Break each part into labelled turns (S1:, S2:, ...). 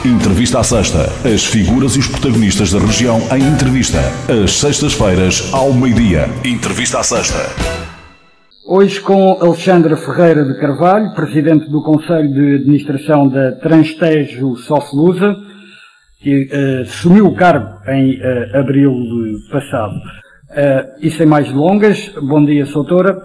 S1: Entrevista à Sexta. As figuras e os protagonistas da região em entrevista. Às sextas-feiras, ao meio-dia. Entrevista à Sexta.
S2: Hoje com Alexandra Ferreira de Carvalho, Presidente do Conselho de Administração da Transtejo Soflusa, que assumiu o cargo em abril passado. E sem mais delongas, bom dia, Soutora.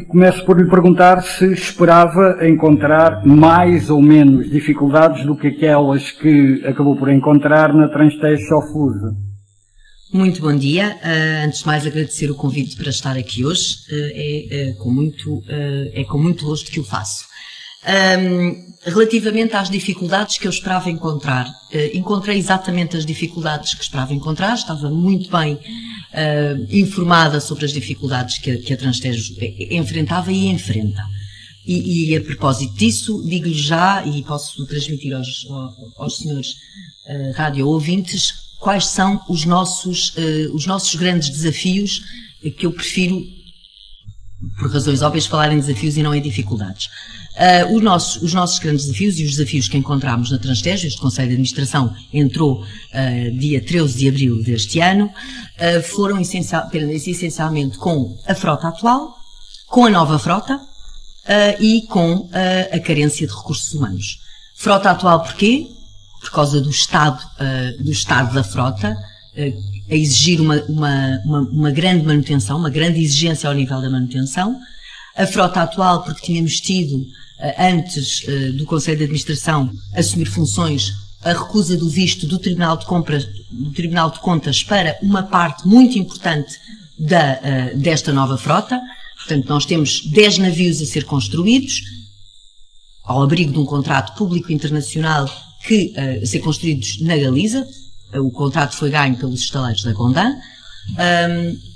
S2: Começo por lhe perguntar se esperava encontrar mais ou menos dificuldades do que aquelas que acabou por encontrar na Transtejo Soflusa.
S3: Muito bom dia. Antes de mais, agradecer o convite para estar aqui hoje. É com muito gosto que o faço. Relativamente às dificuldades que eu esperava encontrar, encontrei exatamente as dificuldades que esperava encontrar, estava muito bem informada sobre as dificuldades que a Transtejo enfrentava e enfrenta. E a propósito disso, digo-lhe já, e posso transmitir aos senhores rádio ouvintes, quais são os nossos grandes desafios, que eu prefiro, por razões óbvias, falar em desafios e não em dificuldades. Os nossos grandes desafios e os desafios que encontramos na Transtejo, este Conselho de Administração entrou dia 13 de abril deste ano, foram essencialmente com a frota atual, com a nova frota e com a carência de recursos humanos. Frota atual porquê? Por causa do estado da frota, a exigir uma grande manutenção, uma grande exigência ao nível da manutenção. A frota atual porque tínhamos tido, antes do Conselho de Administração assumir funções, a recusa do visto do Tribunal de Contas para uma parte muito importante desta nova frota. Portanto, nós temos 10 navios a ser construídos, ao abrigo de um contrato público internacional a ser construídos na Galiza. O contrato foi ganho pelos estaleiros da Gondan.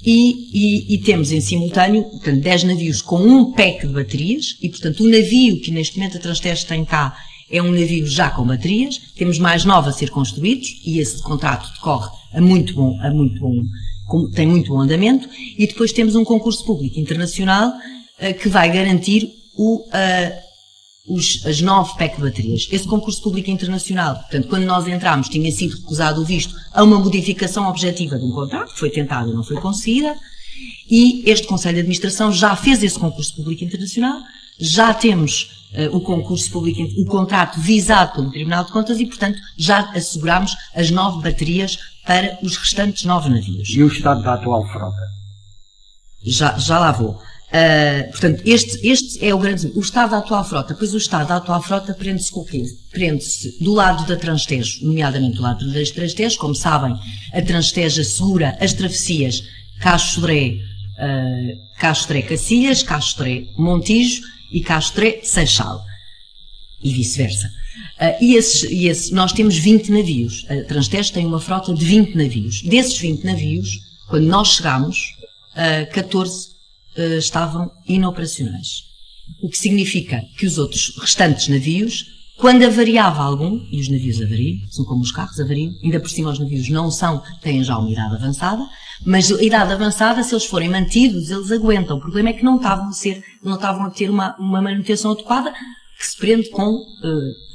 S3: E temos em simultâneo, portanto, 10 navios com um pack de baterias e, portanto, o navio que neste momento a Transtejo tem cá é um navio já com baterias. Temos mais 9 a ser construídos e esse contrato decorre tem muito bom andamento. E depois temos um concurso público internacional que vai garantir as 9 pack de baterias. Esse concurso público internacional, portanto, quando nós entramos, tinha sido recusado o visto a uma modificação objetiva de um contrato, que foi tentada e não foi conseguida, e este Conselho de Administração já fez esse concurso público internacional, já temos o contrato visado pelo Tribunal de Contas e, portanto, já asseguramos as 9 baterias para os restantes 9 navios.
S2: E o estado da atual frota?
S3: Já lá vou. Portanto, este é o grande. O estado da atual frota. Pois o estado da atual frota prende-se com o quê? Prende-se do lado da Transtejo, nomeadamente do lado da Transtejo. Como sabem, a Transtejo assegura as travessias Castro-Cacilhas, Castro-Montijo e Castro-Seixal. E vice-versa. Nós temos 20 navios. A Transtejo tem uma frota de 20 navios. Desses 20 navios, quando nós chegamos, 14 estavam inoperacionais. O que significa que os outros restantes navios, quando avariava algum, e os navios avariam, são como os carros avariam, ainda por cima os navios têm já uma idade avançada, mas a idade avançada, se eles forem mantidos, eles aguentam. O problema é que não estavam a ter uma manutenção adequada, que se prende com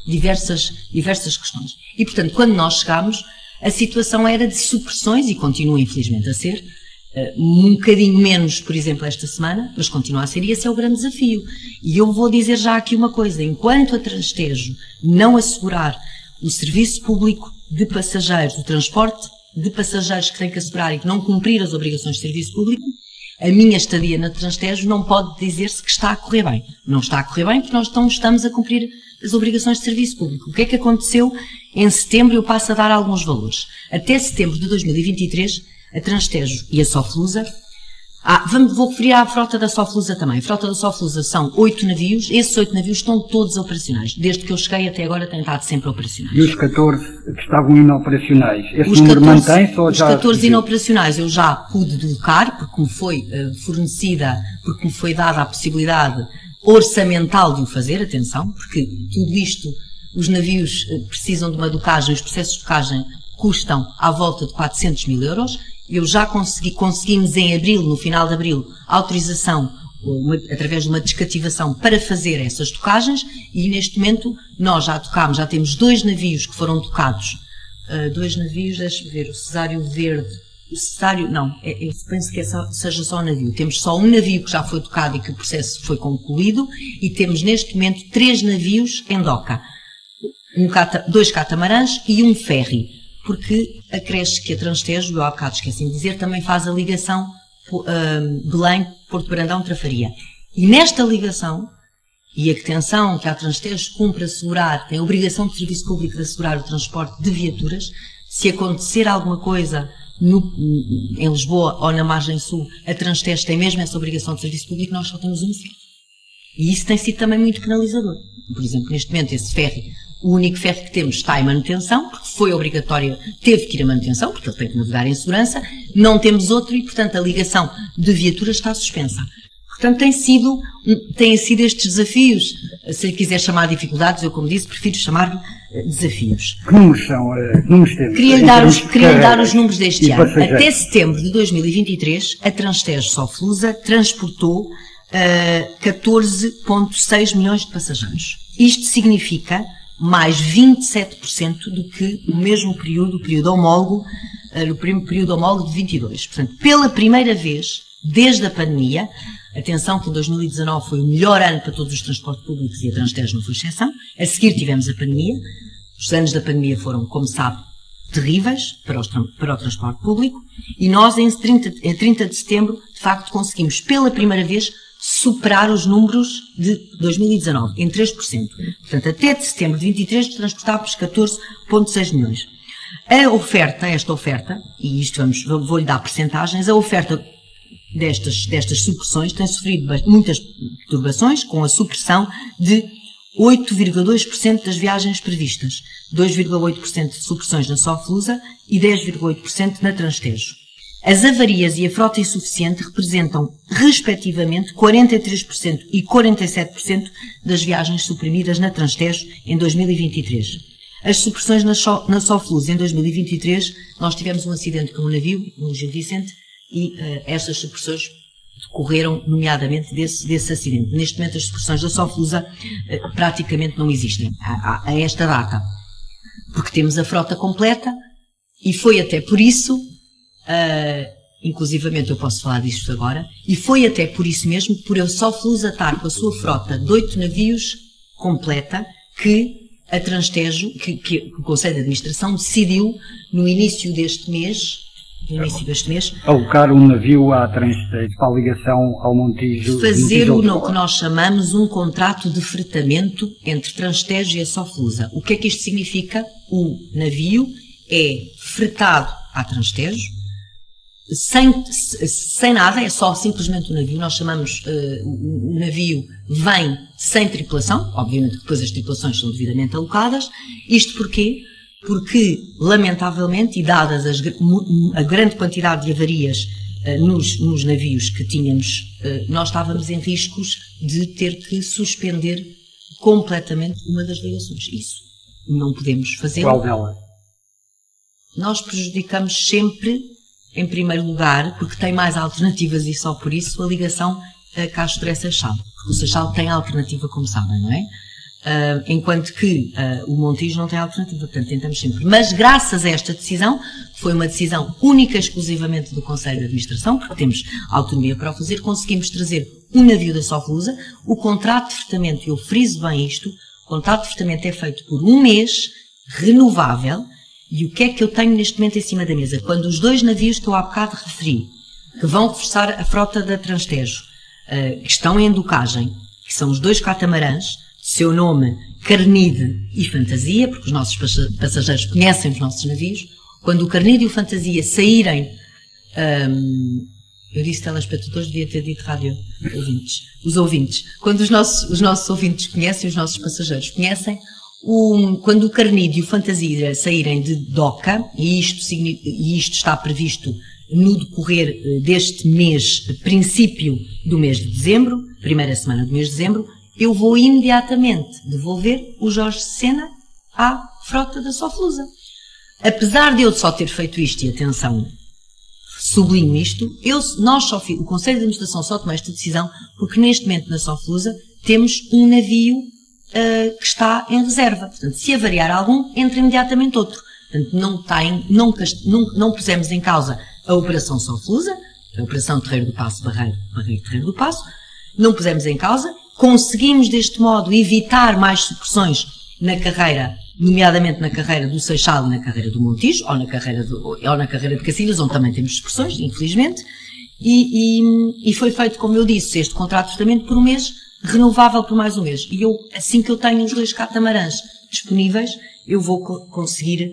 S3: diversas questões. E, portanto, quando nós chegámos, a situação era de supressões, e continua infelizmente a ser, um bocadinho menos, por exemplo, esta semana, mas continua a ser, e esse é o grande desafio. E eu vou dizer já aqui uma coisa: enquanto a Transtejo não assegurar o serviço público de passageiros, o transporte de passageiros que tem que assegurar e que não cumprir as obrigações de serviço público, a minha estadia na Transtejo não pode dizer-se que está a correr bem. Não está a correr bem porque nós não estamos a cumprir as obrigações de serviço público. O que é que aconteceu em setembro? Eu passo a dar alguns valores. Até setembro de 2023, a Transtejo e a Soflusa, vou referir à frota da Soflusa também. A frota da Soflusa são 8 navios, esses 8 navios estão todos operacionais. Desde que eu cheguei até agora têm estado sempre operacionais.
S2: E os 14 que estavam inoperacionais, esse número mantém-se ou já...
S3: Os 14 inoperacionais eu já pude deslocar, porque me foi fornecida, porque me foi dada a possibilidade orçamental de o fazer, atenção, porque tudo isto, os navios precisam de uma docagem, os processos de docagem custam à volta de 400 mil euros. Eu já conseguimos em abril, no final de abril, autorização através de uma descativação para fazer essas tocagens, e neste momento nós já tocámos, já temos 2 navios que foram tocados, 2 navios, deixa-me ver, o Cesário Verde, o Cesário, não, penso que seja só um navio, temos só um navio que já foi tocado e que o processo foi concluído, e temos neste momento 3 navios em doca, 2 catamarãs e um ferry, porque acresce que a Transtejo, eu há bocado esqueci de dizer, também faz a ligação Belém-Porto Brandão-Trafaria. E nesta ligação, e a atenção que a Transtejo cumpre assegurar, tem a obrigação de serviço público de assegurar o transporte de viaturas, se acontecer alguma coisa em Lisboa ou na margem sul, a Transtejo tem mesmo essa obrigação de serviço público, nós só temos um ferry. E isso tem sido também muito penalizador. Por exemplo, neste momento, esse ferry, o único ferry que temos está em manutenção, porque foi obrigatória, teve que ir a manutenção, porque ele tem que navegar em segurança, não temos outro e, portanto, a ligação de viaturas está suspensa. Portanto, têm sido estes desafios, se lhe quiser chamar dificuldades, eu, como disse, prefiro chamar-lhe desafios.
S2: Que números são? Que números temos?
S3: Queria-lhe dar os números deste ano. Até setembro de 2023, a Transtejo Soflusa transportou 14,6 milhões de passageiros. Isto significa mais 27% do que no mesmo período, no período homólogo de 22. Portanto, pela primeira vez, desde a pandemia, atenção que em 2019 foi o melhor ano para todos os transportes públicos e a Transtejo não foi exceção, a seguir tivemos a pandemia, os anos da pandemia foram, como sabe, terríveis para o transporte público, e nós em 30 de setembro, de facto, conseguimos pela primeira vez superar os números de 2019, em 3%. Portanto, até de setembro de 23 transportávamos 14,6 milhões. Esta oferta, e isto vou-lhe dar percentagens, a oferta destas supressões tem sofrido muitas perturbações, com a supressão de 8,2% das viagens previstas, 2,8% de supressões na Soflusa e 10,8% na Transtejo. As avarias e a frota insuficiente representam, respectivamente, 43% e 47% das viagens suprimidas na Transtejo em 2023. As supressões na Soflusa em 2023, nós tivemos um acidente com um navio, no Gil Vicente, e estas supressões decorreram, nomeadamente, desse acidente. Neste momento, as supressões da Soflusa praticamente não existem, a esta data, porque temos a frota completa, e foi até por isso... inclusivamente eu posso falar disto agora, e foi até por isso mesmo, por a Soflusa estar com a sua frota de 8 navios completa, que a Transtejo, que o Conselho de Administração decidiu no início deste mês,
S2: alocar um navio à Transtejo para a ligação ao Montijo.
S3: Fazer o que nós chamamos um contrato de fretamento entre Transtejo e a Soflusa. O que é que isto significa? O navio é fretado à Transtejo, sem nada, é só simplesmente o navio. Nós chamamos, o navio vem sem tripulação, obviamente depois as tripulações são devidamente alocadas. Isto porquê? Porque, lamentavelmente, e dadas a grande quantidade de avarias nos navios que tínhamos, nós estávamos em riscos de ter que suspender completamente uma das ligações. Isso não podemos fazer.
S2: Qual dela?
S3: Nós prejudicamos sempre, em primeiro lugar, porque tem mais alternativas e só por isso, a ligação a Castoré-Seixal. Porque o Seixal tem alternativa, como sabem, não é? Enquanto que o Montijo não tem alternativa, portanto tentamos sempre. Mas graças a esta decisão, foi uma decisão única exclusivamente do Conselho de Administração, porque temos autonomia para o fazer, conseguimos trazer um navio da Soflusa. O contrato de fretamento, e eu friso bem isto, o contrato de fretamento é feito por um mês, renovável. E o que é que eu tenho neste momento em cima da mesa? Quando os 2 navios que eu há bocado referi, que vão reforçar a frota da Transtejo, que estão em docagem, que são os 2 catamarãs, seu nome Carnide e Fantasia, porque os nossos passageiros conhecem os nossos navios, quando o Carnide e o Fantasia saírem, eu disse telespectadores, devia ter dito rádio ouvintes, os ouvintes, quando os nossos ouvintes conhecem, os nossos passageiros conhecem, quando o Carnide e o Fantasia saírem de doca, e isto está previsto no decorrer deste mês, princípio do mês de dezembro, primeira semana do mês de dezembro, eu vou imediatamente devolver o Jorge Sena à frota da Soflusa. Apesar de eu só ter feito isto, e atenção, sublinho isto, o Conselho de Administração só tomou esta decisão porque neste momento na Soflusa temos um navio que está em reserva. Portanto, se avariar algum, entra imediatamente outro. Portanto, não pusemos em causa a Operação Soflusa, a Operação Terreiro do Passo, Barreiro Terreiro do Passo, não pusemos em causa, conseguimos deste modo evitar mais supressões na carreira, nomeadamente na carreira do Seixal e na carreira do Montijo, ou na carreira de Cacilhas, onde também temos supressões, infelizmente, e foi feito, como eu disse, este contrato de tratamento por um mês, renovável por mais um mês. E assim que eu tenho os 2 catamarãs disponíveis, eu vou conseguir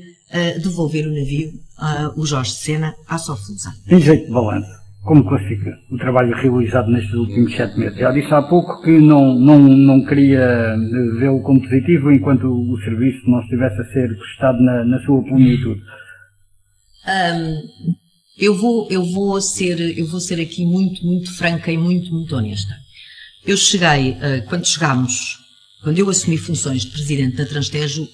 S3: devolver o navio, o Jorge de Sena, à Soflusa.
S2: Em jeito de balanço, como classifica o trabalho realizado nestes últimos 7 meses? Já disse há pouco que não queria vê-lo como positivo enquanto o serviço não estivesse a ser prestado na sua plenitude.
S3: Eu vou ser aqui muito franca e muito honesta. Eu cheguei, quando eu assumi funções de presidente da Transtejo,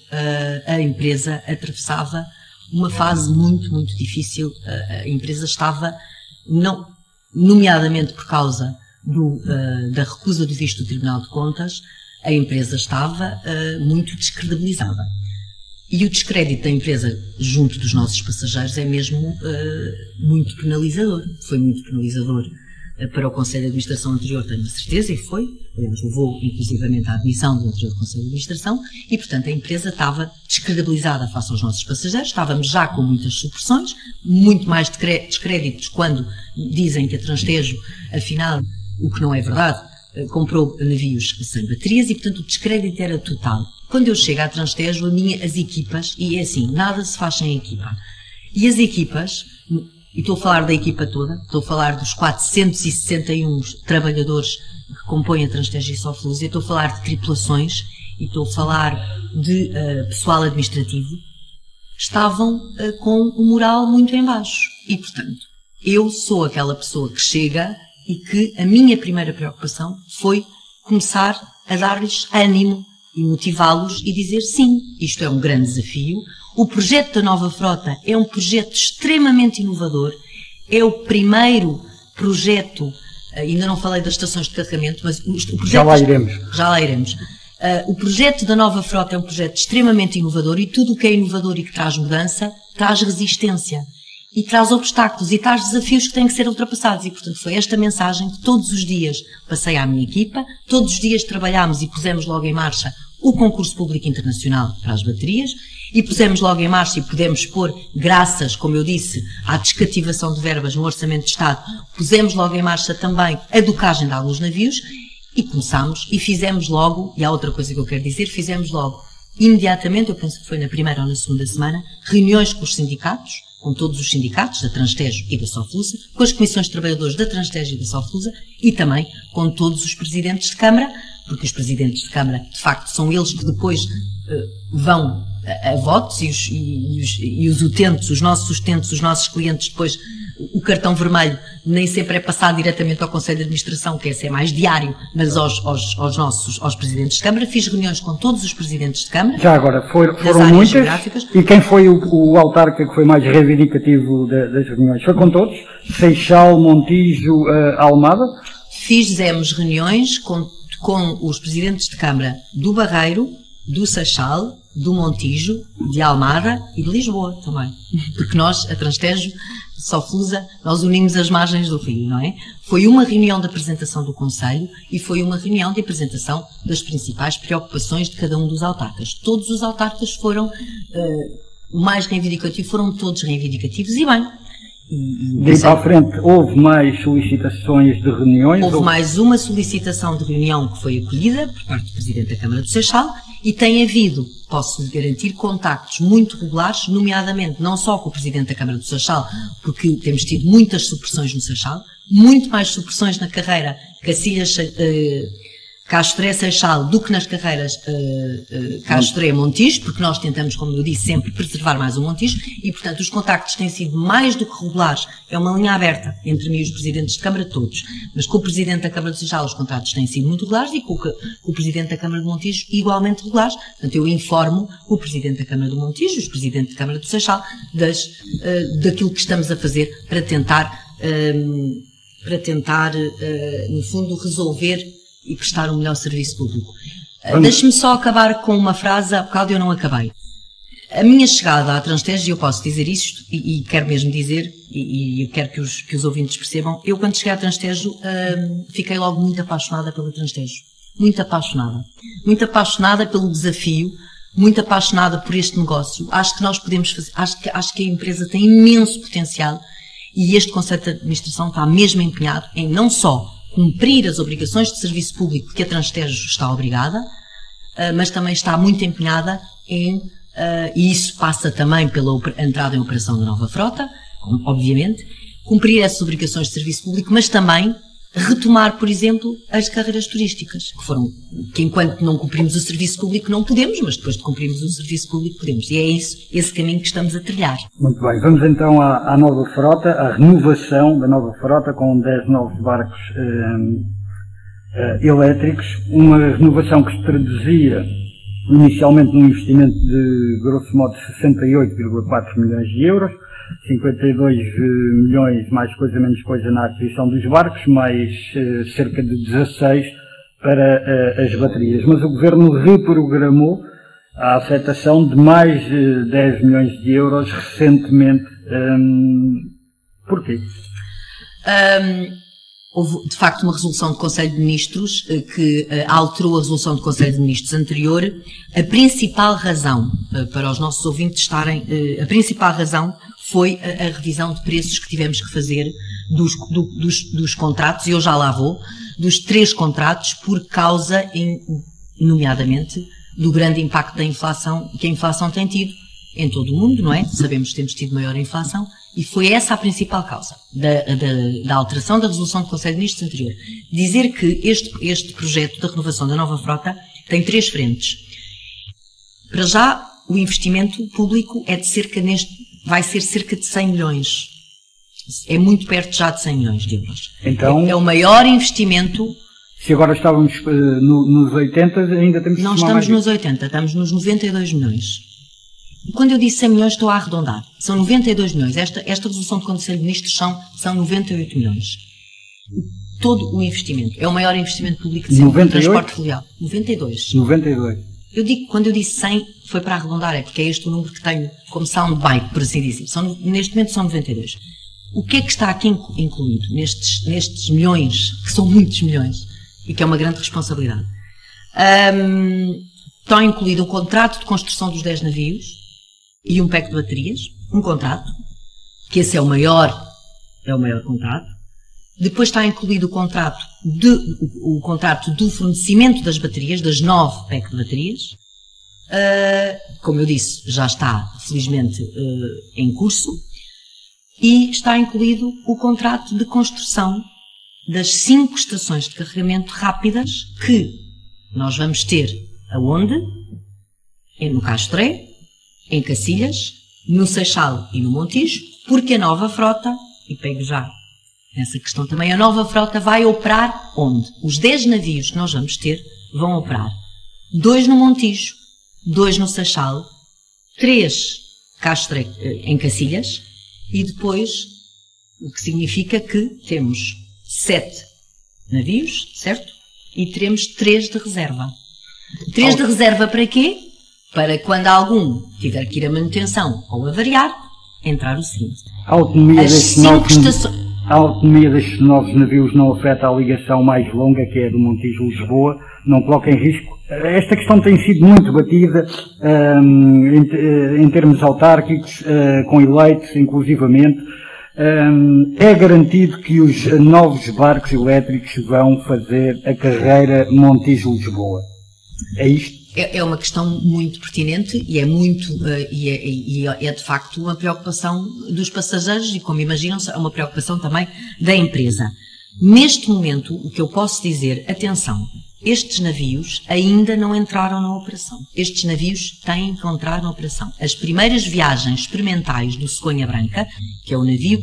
S3: a empresa atravessava uma fase muito difícil. A empresa estava, nomeadamente por causa da recusa do visto do Tribunal de Contas, a empresa estava muito descredibilizada. E o descrédito da empresa junto dos nossos passageiros é mesmo muito penalizador. Foi muito penalizador para o Conselho de Administração anterior, tenho a certeza, e foi. Aliás, levou inclusivamente à admissão do anterior Conselho de Administração e, portanto, a empresa estava descredibilizada face aos nossos passageiros. Estávamos já com muitas supressões, muito mais descréditos quando dizem que a Transtejo, afinal, o que não é verdade, comprou navios sem baterias e, portanto, o descrédito era total. Quando eu chego à Transtejo, as equipas, e é assim, nada se faz sem equipa. E as equipas, e estou a falar da equipa toda, estou a falar dos 461 trabalhadores que compõem a Transtejo e Soflusa, estou a falar de tripulações e estou a falar de pessoal administrativo, estavam com o moral muito em baixo. E, portanto, eu sou aquela pessoa que chega e que a minha primeira preocupação foi começar a dar-lhes ânimo e motivá-los e dizer sim, isto é um grande desafio. O projeto da nova frota é um projeto extremamente inovador, é o primeiro projeto, ainda não falei das estações de carregamento, mas o projeto... Já lá iremos. O projeto da nova frota é um projeto extremamente inovador e tudo o que é inovador e que traz mudança, traz resistência e traz obstáculos e traz desafios que têm que ser ultrapassados e, portanto, foi esta mensagem que todos os dias passei à minha equipa, todos os dias trabalhámos e pusemos logo em marcha o concurso público internacional para as baterias e pusemos logo em marcha e pudemos pôr, graças, como eu disse, à descativação de verbas no Orçamento de Estado, pusemos logo em marcha também a docagem de alguns navios e começámos e fizemos logo, e há outra coisa que eu quero dizer, fizemos logo, imediatamente, eu penso que foi na primeira ou na segunda semana, reuniões com os sindicatos, com todos os sindicatos da Transtejo e da Soflusa, com as comissões de trabalhadores da Transtejo e da Soflusa e também com todos os presidentes de Câmara, porque os presidentes de Câmara, de facto, são eles que depois vão a votos e os utentes, os nossos utentes, os nossos clientes, depois o cartão vermelho nem sempre é passado diretamente ao Conselho de Administração, que esse é mais diário, mas aos presidentes de Câmara. Fiz reuniões com todos os presidentes de Câmara.
S2: Já agora, foram muitas? E quem foi o autarca que foi mais reivindicativo das reuniões? Foi com todos? Seixal, Montijo, Almada?
S3: Fizemos reuniões com os presidentes de Câmara do Barreiro, do Seixal, do Montijo, de Almada e de Lisboa também. Porque nós, a Transtejo, Soflusa, nós unimos as margens do rio, não é? Foi uma reunião de apresentação do Conselho e foi uma reunião de apresentação das principais preocupações de cada um dos autarcas. Todos os autarcas foram mais reivindicativos, foram todos reivindicativos e bem.
S2: Daí para a frente, houve mais solicitações de reuniões?
S3: Houve mais uma solicitação de reunião que foi acolhida por parte do Presidente da Câmara do Seixal e tem havido, posso garantir, contactos muito regulares, nomeadamente não só com o Presidente da Câmara do Seixal, porque temos tido Castré-Seixal do que nas carreiras Castré-Montijo, porque nós tentamos, como eu disse, sempre preservar mais o Montijo e, portanto, os contactos têm sido mais do que regulares. É uma linha aberta entre mim e os presidentes de Câmara, todos. Mas com o presidente da Câmara de Seixal os contactos têm sido muito regulares e com o presidente da Câmara de Montijo igualmente regulares. Portanto, eu informo o presidente da Câmara do Montijo, os presidentes da Câmara de Seixal, daquilo que estamos a fazer para tentar, no fundo, resolver e prestar um melhor serviço público. Deixe-me só acabar com uma frase, há bocado eu não acabei. A minha chegada à Transtejo, e eu posso dizer isto, e quero mesmo dizer, e eu quero que os ouvintes percebam, eu quando cheguei à Transtejo fiquei logo muito apaixonada pela Transtejo. Muito apaixonada. Muito apaixonada pelo desafio, muito apaixonada por este negócio. Acho que nós podemos fazer, acho que a empresa tem imenso potencial e este Conselho de Administração está mesmo empenhado em não só cumprir as obrigações de serviço público que a Transtejo está obrigada, mas também está muito empenhada em, e isso passa também pela entrada em operação da nova frota, obviamente, cumprir essas obrigações de serviço público, mas também retomar, por exemplo, as carreiras turísticas, que enquanto não cumprimos o serviço público não podemos, mas depois de cumprirmos o serviço público podemos. E é esse caminho que estamos a trilhar.
S2: Muito bem, vamos então à nova frota, à renovação da nova frota com 10 novos barcos elétricos, uma renovação que se traduzia inicialmente num investimento de, grosso modo, 68,4 milhões de euros, 52 milhões, mais coisa menos coisa, na aquisição dos barcos, mais cerca de 16 para as baterias. Mas o Governo reprogramou a afetação de mais de 10 milhões de euros recentemente. Porquê?
S3: Houve, de facto, uma resolução do Conselho de Ministros que alterou a resolução do Conselho de Ministros anterior. A principal razão, para os nossos ouvintes estarem, a principal razão foi a revisão de preços que tivemos que fazer dos contratos, e eu já lá vou, dos 3 contratos, por causa, nomeadamente, do grande impacto da inflação, que a inflação tem tido em todo o mundo, não é? Sabemos que temos tido maior inflação, e foi essa a principal causa da alteração da resolução do Conselho de Ministros anterior. Dizer que este projeto da renovação da nova frota tem 3 frentes. Para já, o investimento público é vai ser cerca de 100 milhões. É muito perto já de 100 milhões de euros.
S2: Então,
S3: é o maior investimento.
S2: Se agora estávamos nos 80, ainda temos que
S3: Não estamos nos 80, estamos nos 92 milhões. Quando eu disse 100 milhões, estou a arredondar. São 92 milhões. Esta resolução do Conselho de Ministros são 98 milhões. Todo o investimento. É o maior investimento público de sempre no transporte fluvial. 92.
S2: 92.
S3: Eu digo, quando eu disse 100, foi para arredondar, é porque é este o número que tenho como soundbite, por assim dizer. Neste momento são 92. O que é que está aqui incluído nestes milhões, que são muitos milhões, e que é uma grande responsabilidade? Está incluído um contrato de construção dos 10 navios e um pack de baterias, um contrato, que esse é o maior contrato. Depois está incluído o contrato do fornecimento das baterias, das 9 pack de baterias. Como eu disse, já está, felizmente, em curso. E está incluído o contrato de construção das 5 estações de carregamento rápidas que nós vamos ter aonde? No Castré, em Cacilhas, no Seixal e no Montijo, porque a nova frota, e pego já nessa questão também, a nova frota vai operar onde? Os 10 navios que nós vamos ter vão operar 2 no Montijo, 2 no Seixal, 3 Castré em Cacilhas, e depois, o que significa que temos 7 navios, certo? E teremos 3 de reserva. 3 de reserva para quê? Para quando algum tiver que ir a manutenção ou avariar, entrar o seguinte.
S2: A autonomia destes novos navios não afeta a ligação mais longa, que é do Montijo-Lisboa, não coloca em risco. Esta questão tem sido muito batida em termos autárquicos, com eleitos inclusivamente. É garantido que os novos barcos elétricos vão fazer a carreira Montijo-Lisboa. É isto?
S3: É uma questão muito pertinente e é de facto uma preocupação dos passageiros e, como imaginam, é uma preocupação também da empresa. Neste momento, o que eu posso dizer, atenção, estes navios ainda não entraram na operação. Estes navios têm que entrar na operação. As primeiras viagens experimentais do Cegonha Branca, que é o navio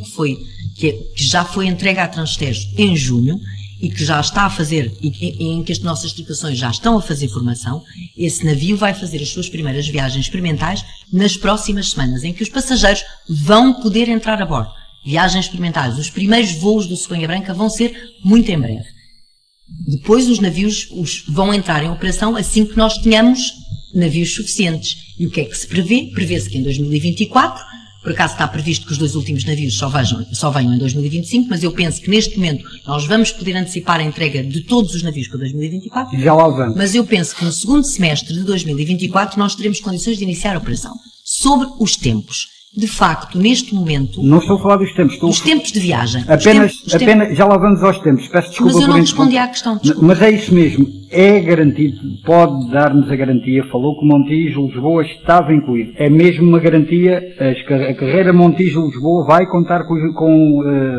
S3: que já foi entregue à Transtejo em junho e que já está a fazer, em que as nossas tripulações já estão a fazer formação, esse navio vai fazer as suas primeiras viagens experimentais nas próximas semanas, em que os passageiros vão poder entrar a bordo. Viagens experimentais. Os primeiros voos do Cegonha Branca vão ser muito em breve. Depois os navios vão entrar em operação assim que nós tenhamos navios suficientes. E o que é que se prevê? Prevê-se que em 2024, por acaso está previsto que os 2 últimos navios só venham em 2025, mas eu penso que neste momento nós vamos poder antecipar a entrega de todos os navios para 2024.
S2: Já lá vamos.
S3: Mas eu penso que no segundo semestre de 2024 nós teremos condições de iniciar a operação. Sobre os tempos. De facto, neste momento...
S2: Não estou a falar dos tempos.
S3: Os tempos de viagem.
S2: Apenas, já lá vamos aos tempos. Peço desculpa.
S3: Mas eu não respondi à questão. Desculpa.
S2: Mas é isso mesmo. É garantido, pode dar-nos a garantia. Falou que Montijo-Lisboa estava incluído. É mesmo uma garantia. A carreira Montijo-Lisboa vai contar com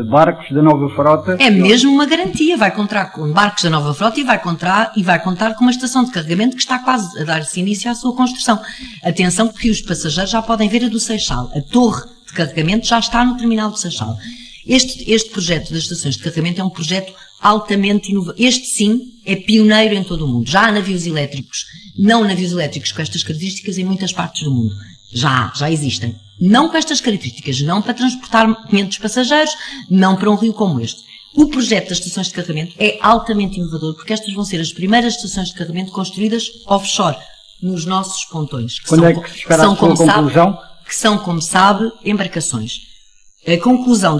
S2: barcos da nova frota.
S3: É mesmo uma garantia. Vai contar com barcos da nova frota e vai contar com uma estação de carregamento que está quase a dar-se início à sua construção. Atenção que os passageiros já podem ver a do Seixal. A torre de carregamento já está no terminal do Seixal. Este projeto das estações de carregamento é um projeto altamente inovador. Este sim é pioneiro em todo o mundo. Já há navios elétricos, não navios elétricos com estas características em muitas partes do mundo. Já existem. Não com estas características, não para transportar 500 passageiros, não para um rio como este. O projeto das estações de carregamento é altamente inovador porque estas vão ser as primeiras estações de carregamento construídas offshore, nos nossos pontões.
S2: Quando é que se espera a sua conclusão?
S3: Que são, como sabe, embarcações. A conclusão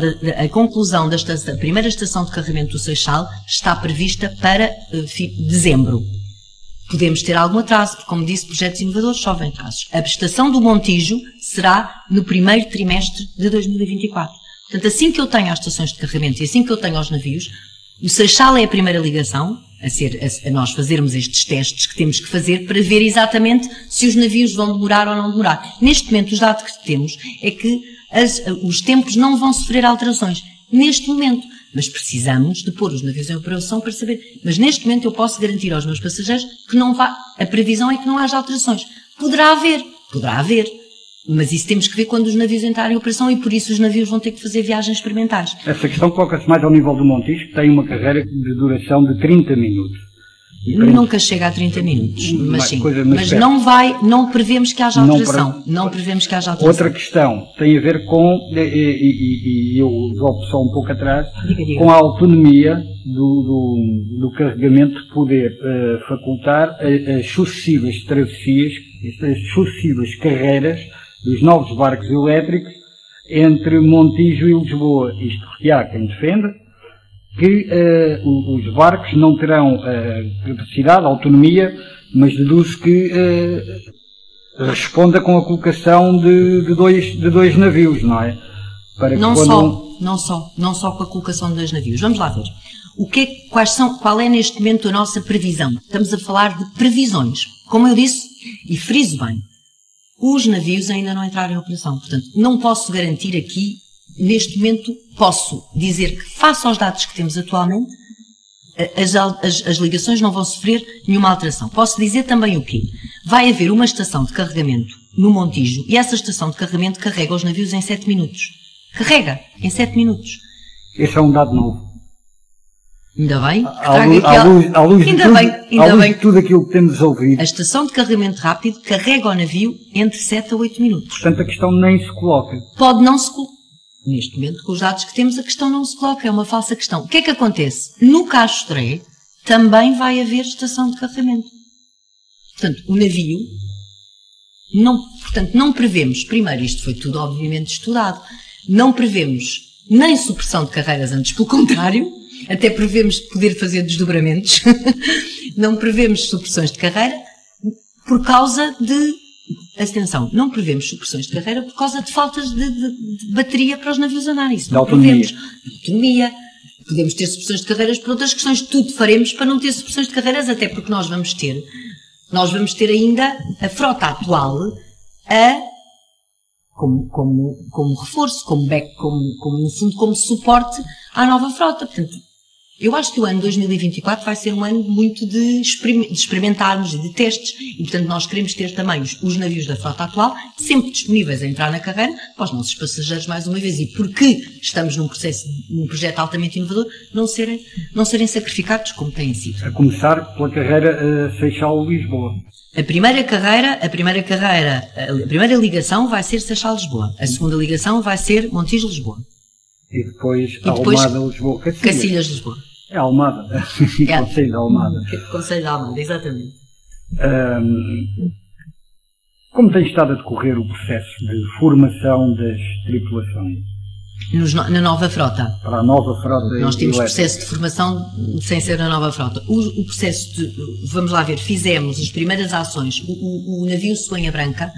S3: da primeira estação de carregamento do Seixal está prevista para dezembro. Podemos ter algum atraso, porque, como disse, projetos inovadores sofrem atrasos. A estação do Montijo será no primeiro trimestre de 2024. Portanto, assim que eu tenho as estações de carregamento e assim que eu tenho os navios, o Seixal é a primeira ligação a nós fazermos estes testes que temos que fazer para ver exatamente se os navios vão demorar ou não demorar. Neste momento, os dados que temos é que os tempos não vão sofrer alterações. Neste momento. Mas precisamos de pôr os navios em operação para saber. Mas neste momento eu posso garantir aos meus passageiros que não vai. A previsão é que não haja alterações. Poderá haver. Mas isso temos que ver quando os navios entrarem em operação e por isso os navios vão ter que fazer viagens experimentais.
S2: Essa questão coloca-se mais ao nível do Montijo, que tem uma carreira de duração de 30 minutos.
S3: Nunca chega a 30 minutos, mas sim. Mas não prevemos que haja alteração. Não prevemos que haja alteração.
S2: Outra questão tem a ver com, e eu volto só um pouco atrás,
S3: diga.
S2: Com a autonomia do carregamento poder facultar as sucessivas travessias, as sucessivas carreiras dos novos barcos elétricos entre Montijo e Lisboa. Isto porque há quem defenda que os barcos não terão capacidade, autonomia, mas deduz que responda com a colocação de dois navios, não é? Para que
S3: não só com a colocação de 2 navios. Vamos lá ver. Qual é neste momento a nossa previsão? Estamos a falar de previsões. Como eu disse, e friso bem, os navios ainda não entraram em operação. Portanto, não posso garantir aqui. Neste momento, posso dizer que, face aos dados que temos atualmente, as ligações não vão sofrer nenhuma alteração. Posso dizer também o quê? Vai haver uma estação de carregamento no Montijo e essa estação de carregamento carrega os navios em 7 minutos. Carrega em 7 minutos.
S2: Esse é um dado novo.
S3: Ainda bem.
S2: À luz de tudo aquilo que temos ouvido.
S3: A estação de carregamento rápido carrega o navio entre 7 a 8 minutos.
S2: Portanto, a questão nem se coloca.
S3: Pode não se colocar. Neste momento, com os dados que temos, a questão não se coloca, é uma falsa questão. O que é que acontece? No Castré também vai haver estação de carregamento. Portanto, o navio, não prevemos, primeiro, isto foi tudo obviamente estudado, não prevemos nem supressão de carreiras, antes pelo contrário, até prevemos poder fazer desdobramentos, não prevemos supressões de carreira por causa de... Atenção, não prevemos supressões de carreira por causa de faltas de bateria para os navios andarem. Isso não prevemos. Autonomia. Podemos ter supressões de carreiras por outras questões. Tudo faremos para não ter supressões de carreiras, até porque nós vamos ter ainda a frota atual como reforço, no fundo, como suporte à nova frota. Portanto, Eu acho que o ano 2024 vai ser um ano muito de experimentarmos e de testes, e portanto nós queremos ter também os navios da frota atual sempre disponíveis a entrar na carreira para os nossos passageiros mais uma vez, e porque estamos num projeto altamente inovador, não serem sacrificados como têm sido.
S2: A começar pela carreira Seixal-Lisboa.
S3: A primeira ligação vai ser Seixal-Lisboa, a segunda ligação vai ser Montijo-Lisboa.
S2: E depois Almada-Lisboa.
S3: Cacilhas-Lisboa.
S2: É Almada. Conselho de Almada.
S3: Conselho de Almada, exatamente.
S2: Como tem estado a decorrer o processo de formação das tripulações?
S3: Na nova frota.
S2: Para a nova frota.
S3: Nós temos processo de formação sem ser na nova frota. O processo vamos lá ver, fizemos as primeiras ações. O navio Soanha Branca,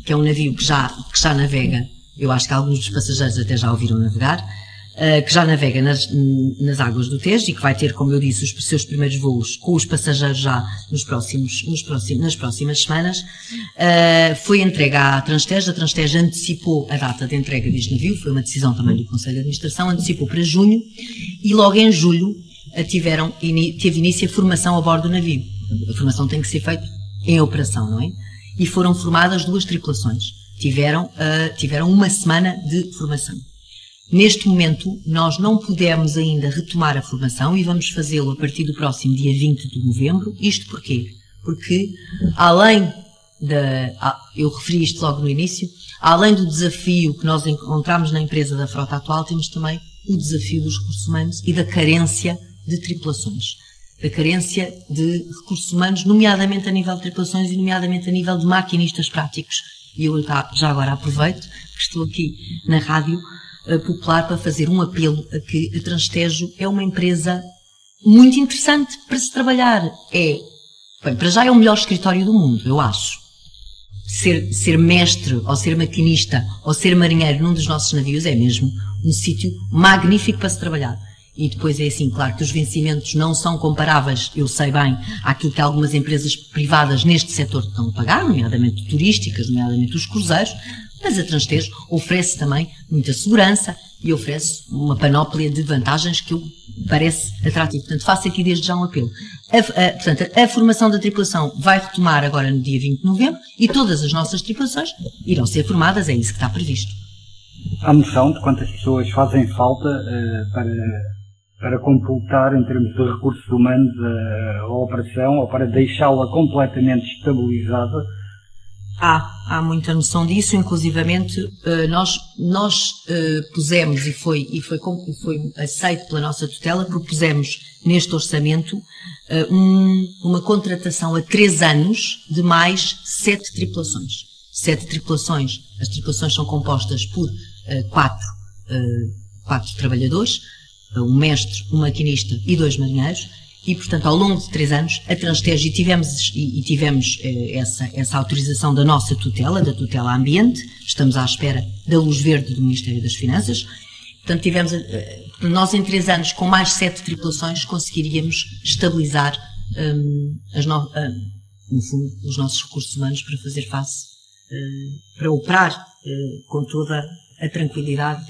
S3: que é um navio que já navega, eu acho que alguns dos passageiros até já ouviram navegar, que já navega nas águas do Tejo e que vai ter, como eu disse, os seus primeiros voos com os passageiros já nas próximas semanas, foi entregue à Transtejo. A Transtejo antecipou a data de entrega deste navio, foi uma decisão também do Conselho de Administração, antecipou para junho, e logo em julho teve início a formação a bordo do navio. A formação tem que ser feita em operação, não é? E foram formadas 2 tripulações. Tiveram uma semana de formação. Neste momento, nós não pudemos ainda retomar a formação e vamos fazê-lo a partir do próximo dia 20 de novembro. Isto porquê? Porque, eu referi isto logo no início, além do desafio que nós encontramos na empresa da frota atual, temos também o desafio dos recursos humanos e da carência de tripulações. Da carência de recursos humanos, nomeadamente a nível de tripulações e nomeadamente a nível de maquinistas práticos. E eu já agora aproveito que estou aqui na Rádio Popular para fazer um apelo a que a Transtejo é uma empresa muito interessante para se trabalhar. Para já é o melhor escritório do mundo, eu acho. Ser mestre, ou ser maquinista, ou ser marinheiro num dos nossos navios é mesmo um sítio magnífico para se trabalhar. E depois é assim, claro que os vencimentos não são comparáveis, eu sei bem, àquilo que algumas empresas privadas neste setor estão a pagar, nomeadamente turísticas, nomeadamente os cruzeiros, mas a Transtejo oferece também muita segurança e oferece uma panóplia de vantagens que me parece atrativo. Portanto, faço aqui desde já um apelo. Portanto, a formação da tripulação vai retomar agora no dia 20 de novembro e todas as nossas tripulações irão ser formadas, é isso que está previsto.
S2: Há noção de quantas pessoas fazem falta para completar, em termos de recursos humanos, a operação, ou para deixá-la completamente estabilizada?
S3: Há muita noção disso, inclusivamente nós pusemos, e foi aceito pela nossa tutela, propusemos neste orçamento uma contratação a 3 anos de mais 7 tripulações. 7 tripulações, as tripulações são compostas por 4 trabalhadores, um mestre, um maquinista e 2 marinheiros, e portanto ao longo de 3 anos a Transtejo, e tivemos essa autorização da nossa tutela, da tutela ambiente, estamos à espera da luz verde do Ministério das Finanças, portanto nós em 3 anos com mais 7 tripulações conseguiríamos estabilizar no fundo os nossos recursos humanos para fazer face, para operar com toda a tranquilidade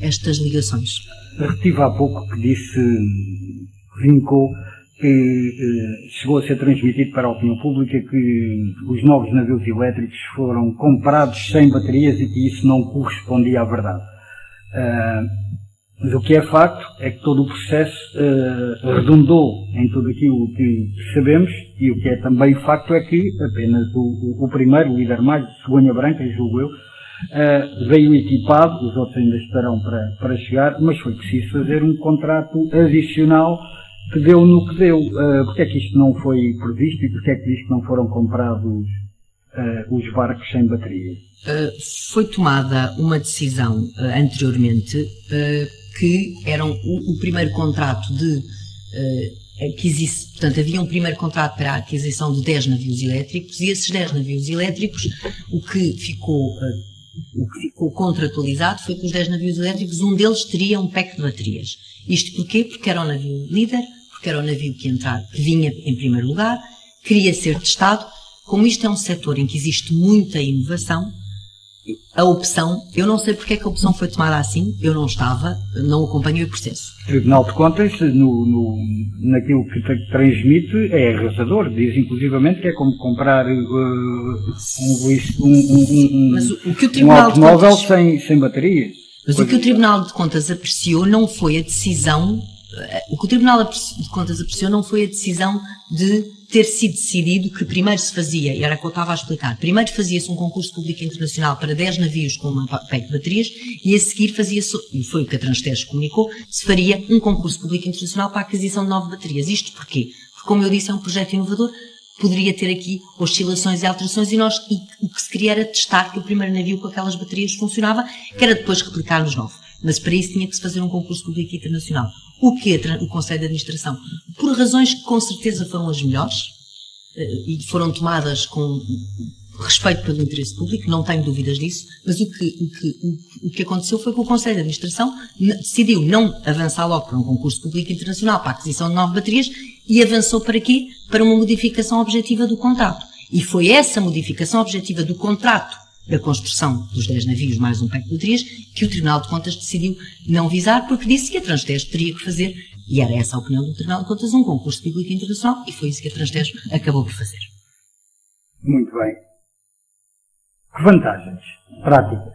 S3: estas ligações.
S2: Retive há pouco que vincou que chegou a ser transmitido para a opinião pública que os novos navios elétricos foram comprados sem baterias e que isso não correspondia à verdade. Mas o que é facto é que todo o processo redundou em tudo aquilo que sabemos, e o que é também facto é que apenas o primeiro, líder mais, Soanha Branca, julgo eu, veio equipado, os outros ainda estarão para chegar, mas foi preciso fazer um contrato adicional que deu no que deu. Porque é que isto não foi previsto e porque é que diz que não foram comprados os barcos sem bateria?
S3: Foi tomada uma decisão anteriormente que era o primeiro contrato de aquisição, portanto havia um primeiro contrato para a aquisição de 10 navios elétricos, e esses 10 navios elétricos, o que ficou contratualizado foi que os 10 navios elétricos, um deles teria um pack de baterias. Isto porquê? Porque era o navio líder, porque era o navio que vinha em primeiro lugar, queria ser testado. Como isto é um setor em que existe muita inovação, A opção, eu não sei porque é que a opção foi tomada assim, eu não estava, não acompanhei o processo.
S2: O Tribunal de Contas, naquilo que transmite, é arrasador. Diz inclusivamente que é como comprar um automóvel sem baterias.
S3: Mas o que o Tribunal de Contas apreciou não foi a decisão, o que o Tribunal de Contas apreciou não foi a decisão de ter sido decidido que primeiro se fazia, e era o que eu estava a explicar, primeiro fazia-se um concurso público internacional para 10 navios com uma PEC de baterias e a seguir fazia-se, e foi o que a Transtejo comunicou, se faria um concurso público internacional para a aquisição de 9 baterias. Isto porquê? Porque, como eu disse, é um projeto inovador, poderia ter aqui oscilações e alterações e o que se queria era testar que o primeiro navio com aquelas baterias funcionava, que era depois replicar nos 9. Mas para isso tinha que se fazer um concurso público internacional. O que o Conselho de Administração, por razões que com certeza foram as melhores e foram tomadas com respeito pelo interesse público, não tenho dúvidas disso, mas o que aconteceu foi que o Conselho de Administração decidiu não avançar logo para um concurso público internacional para a aquisição de 9 baterias e avançou para quê? Para uma modificação objetiva do contrato. E foi essa modificação objetiva do contrato da construção dos 10 navios mais um PEC de baterias que o Tribunal de Contas decidiu não visar porque disse que a Transtejo teria que fazer, e era essa a opinião do Tribunal de Contas, um concurso público internacional e foi isso que a Transtejo acabou por fazer.
S2: Muito bem. Que vantagens práticas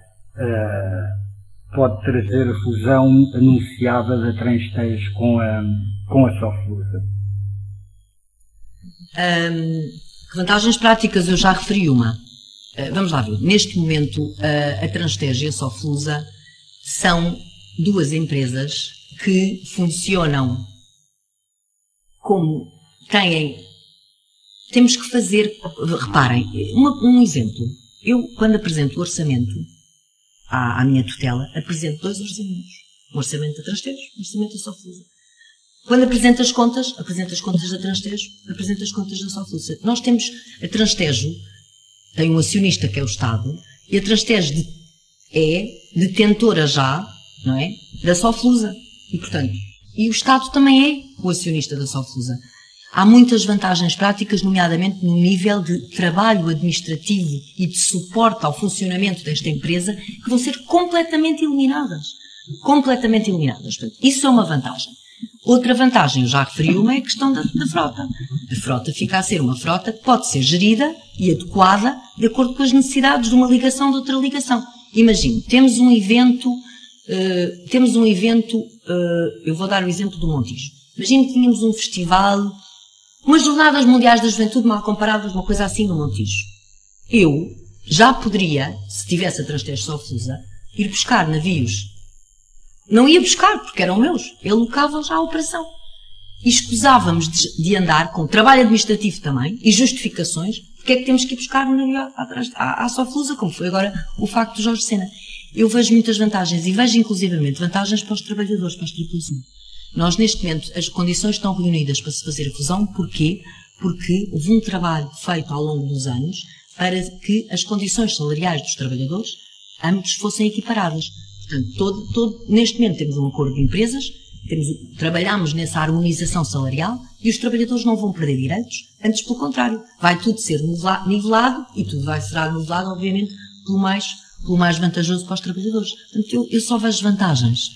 S2: pode trazer a fusão anunciada da Transtejo com a Sofluza?
S3: Que vantagens práticas? Eu já referi uma. Vamos lá ver. Neste momento, a Transtejo e a Sofluza são duas empresas que funcionam como temos que fazer, reparem, um exemplo. Eu, quando apresento o orçamento à minha tutela, apresento 2 orçamentos. Um orçamento da Transtejo, um orçamento da Sofluza. Quando apresento as contas da Transtejo, apresento as contas da Sofluza. Nós temos a Transtejo, tem um acionista que é o Estado, e a Transtejo é detentora já, não é, da Sofluza. E, portanto, o Estado também é o acionista da Sofluza. Há muitas vantagens práticas, nomeadamente no nível de trabalho administrativo e de suporte ao funcionamento desta empresa, que vão ser completamente eliminadas. Completamente eliminadas. Portanto, isso é uma vantagem. Outra vantagem, eu já referi uma, é a questão da frota. A frota fica a ser uma frota que pode ser gerida e adequada de acordo com as necessidades de uma ligação de outra ligação. Imagine, temos um evento, eu vou dar o exemplo do Montijo. Imagine que tínhamos um festival, umas jornadas mundiais da juventude mal comparadas, uma coisa assim no Montijo. Eu já poderia, se tivesse a Transtejo Sofluza, ir buscar navios. Não ia buscar, porque eram meus. Eu alocava já a operação. E escusávamos de andar com trabalho administrativo também e justificações, porque é que temos que ir buscar um navio à Sofluza, como foi agora o facto do Jorge Sena. Eu vejo muitas vantagens e vejo inclusivamente vantagens para os trabalhadores, para as tripulações. Nós, neste momento, as condições estão reunidas para se fazer a fusão. Porquê? Porque houve um trabalho feito ao longo dos anos para que as condições salariais dos trabalhadores ambos fossem equiparadas. Portanto, neste momento temos um acordo de empresas, trabalhamos nessa harmonização salarial e os trabalhadores não vão perder direitos, antes pelo contrário, vai tudo ser nivelado e tudo será nivelado, obviamente, pelo mais vantajoso para os trabalhadores. Portanto, eu só vejo vantagens.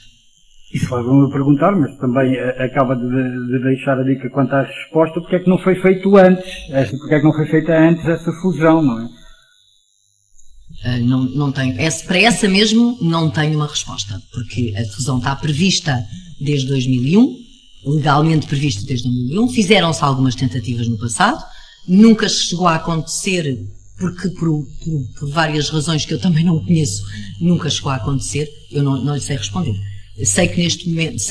S2: Isso faz-me perguntar, mas também acaba de deixar a dica quanto à resposta, porque é que não foi feito antes, porque é que não foi feita antes essa fusão, não é?
S3: Não tenho, para essa mesmo não tenho uma resposta, porque a fusão está prevista desde 2001, legalmente prevista desde 2001, fizeram-se algumas tentativas no passado, nunca chegou a acontecer, porque por várias razões que eu também não conheço, nunca chegou a acontecer, eu não lhe sei responder. Sei que neste momento,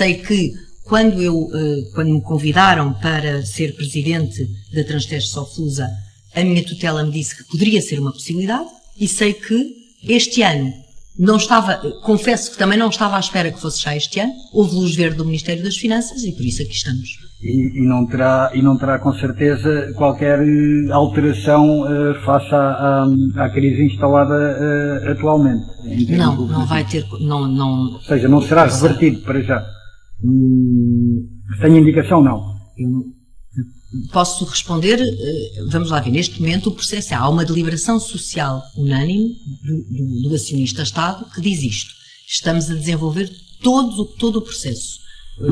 S3: quando me convidaram para ser presidente da Transtejo Sofluza, a minha tutela me disse que poderia ser uma possibilidade, e sei que este ano não estava, confesso que também não estava à espera que fosse já este ano, houve luz verde do Ministério das Finanças e por isso aqui estamos.
S2: E não terá com certeza qualquer alteração face à crise instalada atualmente?
S3: Não vai ter, não.
S2: Ou seja, não será revertido para já? Tenho indicação, não?
S3: Posso responder, vamos lá ver, neste momento o processo há uma deliberação social unânime do acionista-Estado que diz isto. Estamos a desenvolver todo o processo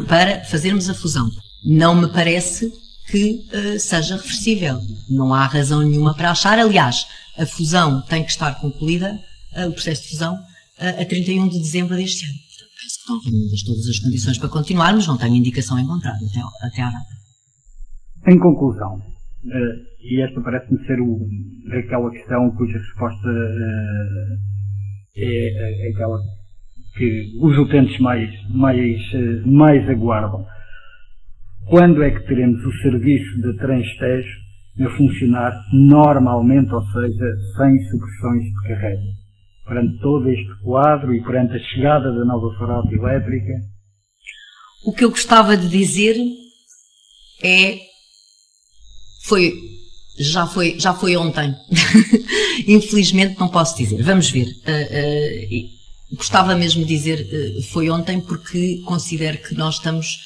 S3: para fazermos a fusão. Não me parece que seja reversível. Não há razão nenhuma para achar. Aliás, a fusão tem que estar concluída, o processo de fusão, a 31 de dezembro deste ano. Portanto, parece que estão reunidas todas as condições para continuarmos, não tenho indicação em contrário até à data.
S2: Em conclusão, e esta parece-me ser aquela questão cuja resposta é aquela que os utentes mais aguardam. Quando é que teremos o serviço de Transtejo a funcionar normalmente, ou seja, sem supressões de carreira? Perante todo este quadro e perante a chegada da nova frota elétrica?
S3: O que eu gostava de dizer já foi ontem. Infelizmente não posso dizer. Vamos ver. Gostava mesmo de dizer foi ontem, porque considero que nós estamos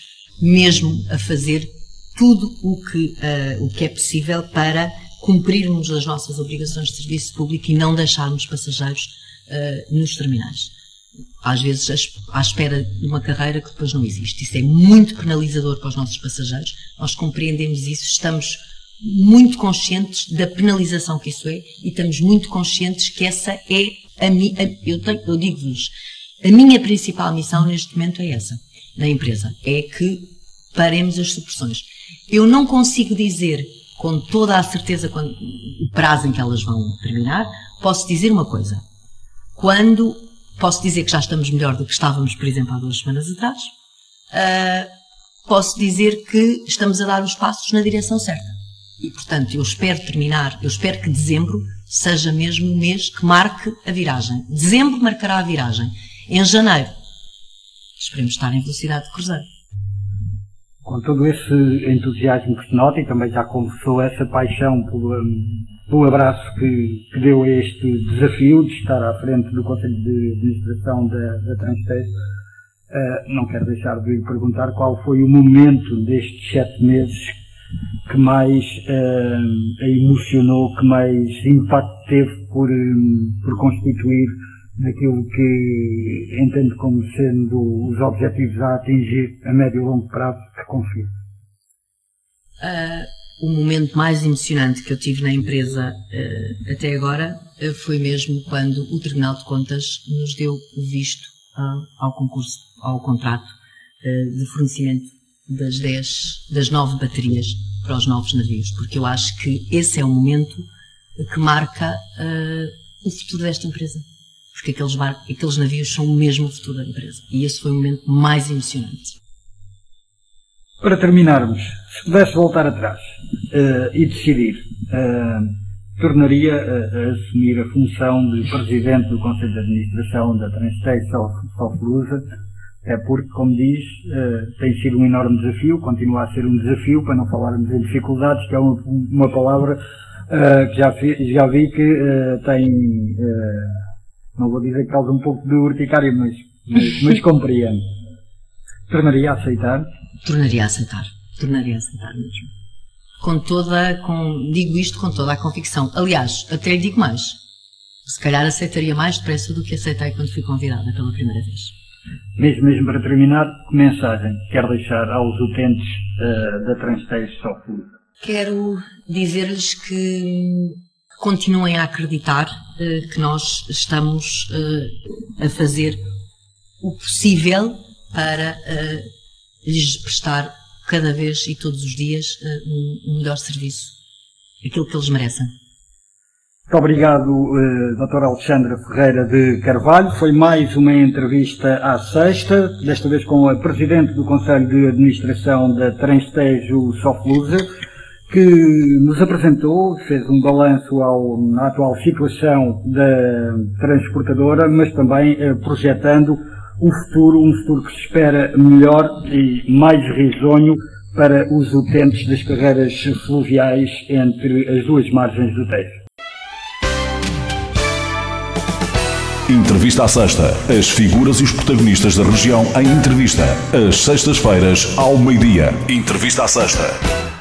S3: mesmo a fazer tudo o que é possível para cumprirmos as nossas obrigações de serviço público e não deixarmos passageiros nos terminais. Às vezes à espera de uma carreira que depois não existe. Isso é muito penalizador para os nossos passageiros. Nós compreendemos isso, estamos muito conscientes da penalização que isso é e estamos muito conscientes que essa é eu digo-vos, a minha principal missão neste momento é essa, na empresa, é que paremos as supressões. Eu não consigo dizer com toda a certeza o prazo em que elas vão terminar. Posso dizer uma coisa, posso dizer que já estamos melhor do que estávamos, por exemplo, há 2 semanas atrás. Posso dizer que estamos a dar os passos na direção certa. E, portanto, eu espero que dezembro seja mesmo o mês que marque a viragem. Dezembro marcará a viragem. Em janeiro, esperemos estar em velocidade de cruzeiro.
S2: Com todo esse entusiasmo que se nota, e também já confessou essa paixão pelo abraço que deu a este desafio de estar à frente do Conselho de Administração da Transtejo, não quero deixar de lhe perguntar qual foi o momento destes 7 meses que mais a emocionou, que mais impacto teve por constituir naquilo que entendo como sendo os objetivos a atingir a médio e longo prazo que confio.
S3: O momento mais emocionante que eu tive na empresa até agora foi mesmo quando o Tribunal de Contas nos deu o visto ao contrato de fornecimento das 9 baterias para os novos navios, porque eu acho que esse é o momento que marca o futuro desta empresa, porque aqueles navios são mesmo o futuro da empresa, e esse foi o momento mais emocionante.
S2: Para terminarmos, se pudesse voltar atrás e decidir, tornaria a assumir a função de Presidente do Conselho de Administração da Transtejo Soflusa, é porque, como diz, tem sido um enorme desafio, continua a ser um desafio, para não falarmos em dificuldades, que é uma palavra que já vi que tem, não vou dizer que causa um pouco de urticária, mas compreendo. Tornaria a aceitar? Tornaria a aceitar
S3: mesmo. Digo isto com toda a convicção. Aliás, até lhe digo mais. Se calhar aceitaria mais depressa do que aceitei quando fui convidada pela primeira vez.
S2: Mesmo para terminar, que mensagem quer deixar aos utentes da Transtejo Soflusa?
S3: Quero dizer-lhes que continuem a acreditar que nós estamos a fazer o possível para lhes prestar cada vez e todos os dias um melhor serviço, aquilo que eles merecem.
S2: Muito obrigado, Dr. Alexandra Ferreira de Carvalho. Foi mais uma entrevista à sexta, desta vez com a Presidente do Conselho de Administração da Transtejo Soflusa, que nos apresentou, fez um balanço na atual situação da transportadora, mas também projetando um futuro que se espera melhor e mais risonho para os utentes das carreiras fluviais entre as 2 margens do Tejo.
S1: Entrevista à Sexta. As figuras e os protagonistas da região em entrevista. Às sextas-feiras, ao meio-dia. Entrevista à Sexta.